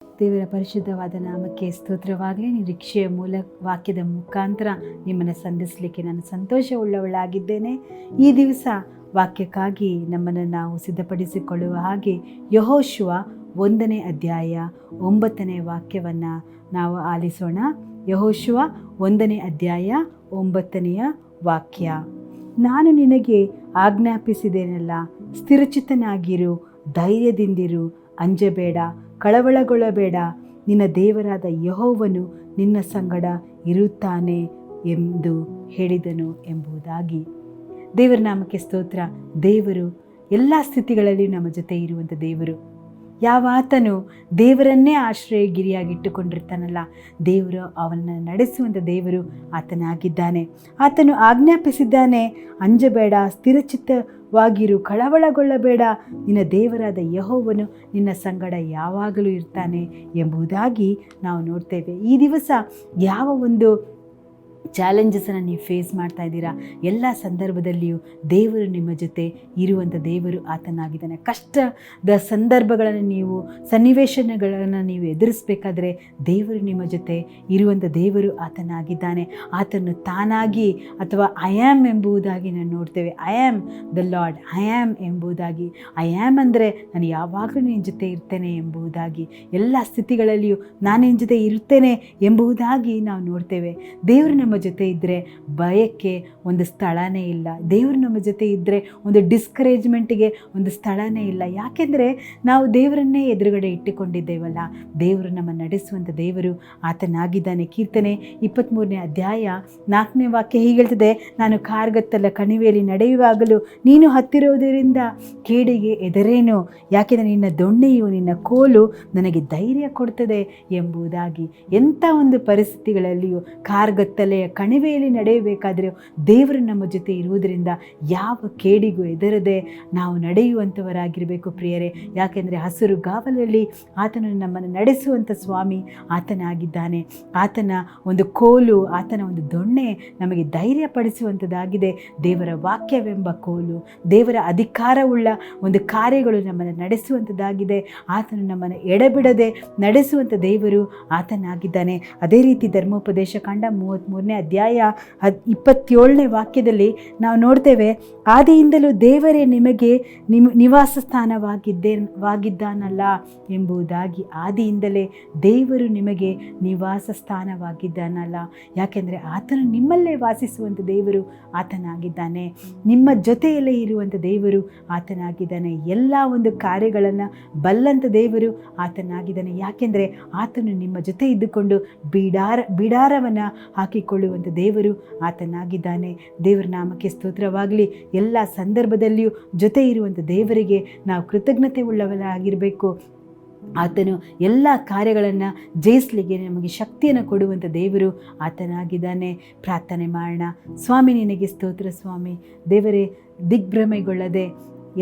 ದೇವರ ಪರಿಶುದ್ಧವಾದ ನಾಮಕ್ಕೆ ಸ್ತೋತ್ರವಾಗಲಿ. ನಿರೀಕ್ಷೆಯ ಮೂಲ ವಾಕ್ಯದ ಮುಖಾಂತರ ನಿಮ್ಮನ್ನು ಸಂಧಿಸಲಿಕ್ಕೆ ನಾನು ಸಂತೋಷವುಳ್ಳವಳಾಗಿದ್ದೇನೆ. ಈ ದಿವಸ ವಾಕ್ಯಕ್ಕಾಗಿ ನಮ್ಮನ್ನು ನಾವು ಸಿದ್ಧಪಡಿಸಿಕೊಳ್ಳುವ ಹಾಗೆ ಯೆಹೋಶುವ 1ನೇ ಅಧ್ಯಾಯ 9ನೇ ವಾಕ್ಯವನ್ನು ನಾವು ಆಲಿಸೋಣ. ಯೆಹೋಶುವ 1ನೇ ಅಧ್ಯಾಯ 9ನೆಯ ವಾಕ್ಯ. ನಾನು ನಿನಗೆ ಆಜ್ಞಾಪಿಸಿದ್ದೇನಲ್ಲ, ಸ್ಥಿರಚಿತ್ತನಾಗಿರು, ಧೈರ್ಯದಿಂದಿರು, ಅಂಜಬೇಡ, ಕಳವಳಗೊಳ್ಳಬೇಡ. ನಿನ್ನ ದೇವರಾದ ಯೆಹೋವನು ನಿನ್ನ ಸಂಗಡ ಇರುತ್ತಾನೆ ಎಂದು ಹೇಳಿದನು ಎಂಬುದಾಗಿ. ದೇವರ ನಾಮಕ್ಕೆ ಸ್ತೋತ್ರ. ದೇವರು ಎಲ್ಲ ಸ್ಥಿತಿಗಳಲ್ಲಿಯೂ ನಮ್ಮ ಜೊತೆ ಇರುವಂಥ ದೇವರು. ಯಾವಾತನು ದೇವರನ್ನೇ ಆಶ್ರಯಗಿರಿಯಾಗಿಟ್ಟುಕೊಂಡಿರ್ತಾನಲ್ಲ, ದೇವರು ಅವನನ್ನು ನಡೆಸುವಂಥ ದೇವರು ಆತನಾಗಿದ್ದಾನೆ. ಆತನು ಆಜ್ಞಾಪಿಸಿದ್ದಾನೆ, ಅಂಜಬೇಡ, ಸ್ಥಿರಚಿತ್ತವಾಗಿರು, ಕಳವಳಗೊಳ್ಳಬೇಡ, ನಿನ್ನ ದೇವರಾದ ಯೆಹೋವನು ನಿನ್ನ ಸಂಗಡ ಯಾವಾಗಲೂ ಇರ್ತಾನೆ ಎಂಬುದಾಗಿ ನಾವು ನೋಡ್ತೇವೆ. ಈ ದಿವಸ ಯಾವ ಒಂದು ಚಾಲೆಂಜಸನ್ನು ನೀವು ಫೇಸ್ ಮಾಡ್ತಾ ಇದ್ದೀರಾ, ಎಲ್ಲ ಸಂದರ್ಭದಲ್ಲಿಯೂ ದೇವರು ನಿಮ್ಮ ಜೊತೆ ಇರುವಂಥ ದೇವರು ಆತನಾಗಿದ್ದಾನೆ. ಕಷ್ಟದ ಸಂದರ್ಭಗಳನ್ನು ನೀವು ಸನ್ನಿವೇಶಗಳನ್ನು ನೀವು ಎದುರಿಸಬೇಕಾದ್ರೆ ದೇವರು ನಿಮ್ಮ ಜೊತೆ ಇರುವಂಥ ದೇವರು ಆತನಾಗಿದ್ದಾನೆ. ಆತನು ತಾನಾಗಿ ಅಥವಾ ಐ ಆಮ್ ಎಂಬುದಾಗಿ ನಾನು ನೋಡ್ತೇವೆ. I am the lord, I am ಎಂಬುದಾಗಿ. ಐ ಆಮ್ ಅಂದರೆ ನಾನು ಯಾವಾಗಲೂ ನಿನ್ನ ಜೊತೆ ಇರ್ತೇನೆ ಎಂಬುದಾಗಿ, ಎಲ್ಲ ಸ್ಥಿತಿಗಳಲ್ಲಿಯೂ ನಾನು ನಿನ್ನ ಜೊತೆ ಇರ್ತೇನೆ ಎಂಬುದಾಗಿ ನಾವು ನೋಡ್ತೇವೆ. ದೇವರು ನಮ್ಮ ಜೊತೆ ಇದ್ದರೆ ಭಯಕ್ಕೆ ಒಂದು ಸ್ಥಳನೇ ಇಲ್ಲ. ದೇವರು ನಮ್ಮ ಜೊತೆ ಇದ್ದರೆ ಒಂದು ಡಿಸ್ಕರೇಜ್ಮೆಂಟಿಗೆ ಒಂದು ಸ್ಥಳನೇ ಇಲ್ಲ. ಯಾಕೆಂದರೆ ನಾವು ದೇವರನ್ನೇ ಎದುರುಗಡೆ ಇಟ್ಟುಕೊಂಡಿದ್ದೇವಲ್ಲ. ದೇವರು ನಮ್ಮ ನಡೆಸುವಂಥ ದೇವರು ಆತನಾಗಿದ್ದಾನೆ. ಕೀರ್ತನೆ 23ನೇ ಅಧ್ಯಾಯ 4ನೇ ವಾಕ್ಯ ಹೀಗೆ ಹೇಳ್ತದೆ, ನಾನು ಕಾರ್ಗತ್ತಲ ಕಣಿವೆಯಲ್ಲಿ ನಡೆಯುವಾಗಲೂ ನೀನು ಹತ್ತಿರುವುದರಿಂದ ಕೇಡಿಗೆ ಎದರೇನು, ಯಾಕೆಂದರೆ ನಿನ್ನ ದೊಣ್ಣೆಯು ನಿನ್ನ ಕೋಲು ನನಗೆ ಧೈರ್ಯ ಕೊಡ್ತದೆ ಎಂಬುದಾಗಿ. ಎಂಥ ಒಂದು ಪರಿಸ್ಥಿತಿಗಳಲ್ಲಿಯೂ ಕಾರ್ಗತ್ತಲೆಯ ಕಣಿವೆಯಲ್ಲಿ ನಡೆಯಬೇಕಾದರೆ ದೇವರು ನಮ್ಮ ಜೊತೆ ಇರುವುದರಿಂದ ಯಾವ ಕೇಡಿಗೂ ಹೆದರದೆ ನಾವು ನಡೆಯುವಂಥವರಾಗಿರಬೇಕು ಪ್ರಿಯರೇ. ಯಾಕೆಂದರೆ ಹಸಿರು ಗಾವಲಲ್ಲಿ ಆತನು ನಮ್ಮನ್ನು ನಡೆಸುವಂಥ ಸ್ವಾಮಿ ಆತನಾಗಿದ್ದಾನೆ. ಆತನ ಒಂದು ಕೋಲು, ಆತನ ಒಂದು ದೊಣ್ಣೆ ನಮಗೆ ಧೈರ್ಯಪಡಿಸುವಂಥದ್ದಾಗಿದೆ. ದೇವರ ವಾಕ್ಯವೆಂಬ ಕೋಲು, ದೇವರ ಅಧಿಕಾರವುಳ್ಳ ಒಂದು ಕಾರ್ಯಗಳು ನಮ್ಮನ್ನು ನಡೆಸುವಂಥದ್ದಾಗಿದೆ. ಆತನು ನಮ್ಮನ್ನು ಎಡಬಿಡದೆ ನಡೆಸುವಂಥ ದೇವರು ಆತನಾಗಿದ್ದಾನೆ. ಅದೇ ರೀತಿ ಧರ್ಮೋಪದೇಶ ಕಾಂಡ 33ನೇ ಅಧ್ಯಾಯ 27ನೇ ವಾಕ್ಯದಲ್ಲಿ ನಾವು ನೋಡ್ತೇವೆ, ಆದಿಯಿಂದಲೂ ದೇವರೇ ನಿಮಗೆ ನಿವಾಸ ಸ್ಥಾನವಾಗಿದ್ದಾನಲ್ಲ ಎಂಬುದಾಗಿ. ಆದಿಯಿಂದಲೇ ದೇವರು ನಿಮಗೆ ನಿವಾಸ ಸ್ಥಾನವಾಗಿದ್ದಾನಲ್ಲ, ಯಾಕೆಂದರೆ ಆತನು ನಿಮ್ಮಲ್ಲೇ ವಾಸಿಸುವಂಥ ದೇವರು ಆತನಾಗಿದ್ದಾನೆ. ನಿಮ್ಮ ಜೊತೆಯಲ್ಲೇ ಇರುವಂಥ ದೇವರು ಆತನಾಗಿದ್ದಾನೆ. ಎಲ್ಲ ಒಂದು ಕಾರ್ಯಗಳನ್ನು ಬಲ್ಲಂಥ ದೇವರು ಆತನಾಗಿದ್ದಾನೆ. ಯಾಕೆಂದರೆ ಆತನು ನಿಮ್ಮ ಜೊತೆ ಇದ್ದುಕೊಂಡು ಬಿಡಾರವನ್ನು ಹಾಕಿಕೊಳ್ಳುವಂಥ ದೇವರು ಆತನಾಗಿದ್ದಾನೆ. ದೇವರ ನಾಮಕ್ಕೆ ಸ್ತೋತ್ರವಾಗಲಿ. ಎಲ್ಲ ಸಂದರ್ಭದಲ್ಲಿಯೂ ಜೊತೆ ಇರುವಂಥ ದೇವರಿಗೆ ನಾವು ಕೃತಜ್ಞತೆ ಉಳ್ಳವರಾಗಿರಬೇಕು. ಆತನು ಎಲ್ಲ ಕಾರ್ಯಗಳನ್ನು ಜಯಿಸಲಿಕ್ಕೆ ನಮಗೆ ಶಕ್ತಿಯನ್ನು ಕೊಡುವಂಥ ದೇವರು ಆತನಾಗಿದ್ದಾನೆ. ಪ್ರಾರ್ಥನೆ ಮಾಡೋಣ. ಸ್ವಾಮಿ ನಿನಗೆ ಸ್ತೋತ್ರ ಸ್ವಾಮಿ. ದೇವರೇ, ದಿಗ್ಭ್ರಮೆಗೊಳ್ಳದೆ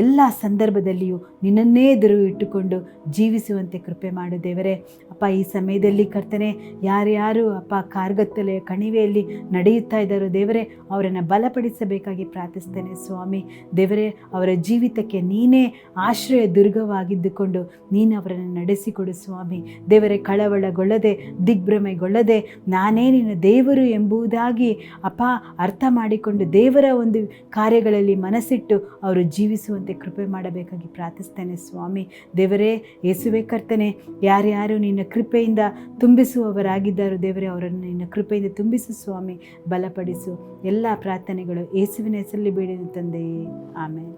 ಎಲ್ಲ ಸಂದರ್ಭದಲ್ಲಿಯೂ ನಿನ್ನನ್ನೇ ಎದುರು ಇಟ್ಟುಕೊಂಡು ಜೀವಿಸುವಂತೆ ಕೃಪೆ ಮಾಡು ದೇವರೇ. ಅಪ್ಪ, ಈ ಸಮಯದಲ್ಲಿ ಕರ್ತನೆ, ಯಾರ್ಯಾರು ಅಪ್ಪ ಕಾರ್ಗತ್ತಲೆಯ ಕಣಿವೆಯಲ್ಲಿ ನಡೆಯುತ್ತಾ ಇದ್ದಾರೋ ದೇವರೇ, ಅವರನ್ನು ಬಲಪಡಿಸಬೇಕಾಗಿ ಪ್ರಾರ್ಥಿಸ್ತೇನೆ ಸ್ವಾಮಿ. ದೇವರೇ, ಅವರ ಜೀವಿತಕ್ಕೆ ನೀನೇ ಆಶ್ರಯ ದುರ್ಗವಾಗಿದ್ದುಕೊಂಡು ನೀನು ಅವರನ್ನು ನಡೆಸಿಕೊಡು ಸ್ವಾಮಿ. ದೇವರೇ, ಕಳವಳಗೊಳ್ಳದೆ ದಿಗ್ಭ್ರಮೆಗೊಳ್ಳದೆ ನಾನೇ ನಿನ್ನ ದೇವರು ಎಂಬುದಾಗಿ ಅಪ್ಪ ಅರ್ಥ ಮಾಡಿಕೊಂಡು ದೇವರ ಒಂದು ಕಾರ್ಯಗಳಲ್ಲಿ ಮನಸ್ಸಿಟ್ಟು ಅವರು ಜೀವಿಸುವಂತೆ ಕೃಪೆ ಮಾಡಬೇಕಾಗಿ ಪ್ರಾರ್ಥಿಸ್ತೇನೆ ಸ್ವಾಮಿ. ದೇವರೇ, ಯೇಸುವೆ ಕರ್ತನೆ, ಯಾರ್ಯಾರು ನಿನ್ನ ಕೃಪೆಯಿಂದ ತುಂಬಿಸುವವರಾಗಿದ್ದಾರೋ ದೇವರೇ, ಅವರನ್ನು ನಿನ್ನ ಕೃಪೆಯಿಂದ ತುಂಬಿಸು ಸ್ವಾಮಿ, ಬಲಪಡಿಸು. ಎಲ್ಲ ಪ್ರಾರ್ಥನೆಗಳು ಯೇಸುವಿನ ಹೆಸರಲ್ಲಿ ಬೇಡಿದ ತಂದೆಯೇ, ಆಮೇಲೆ.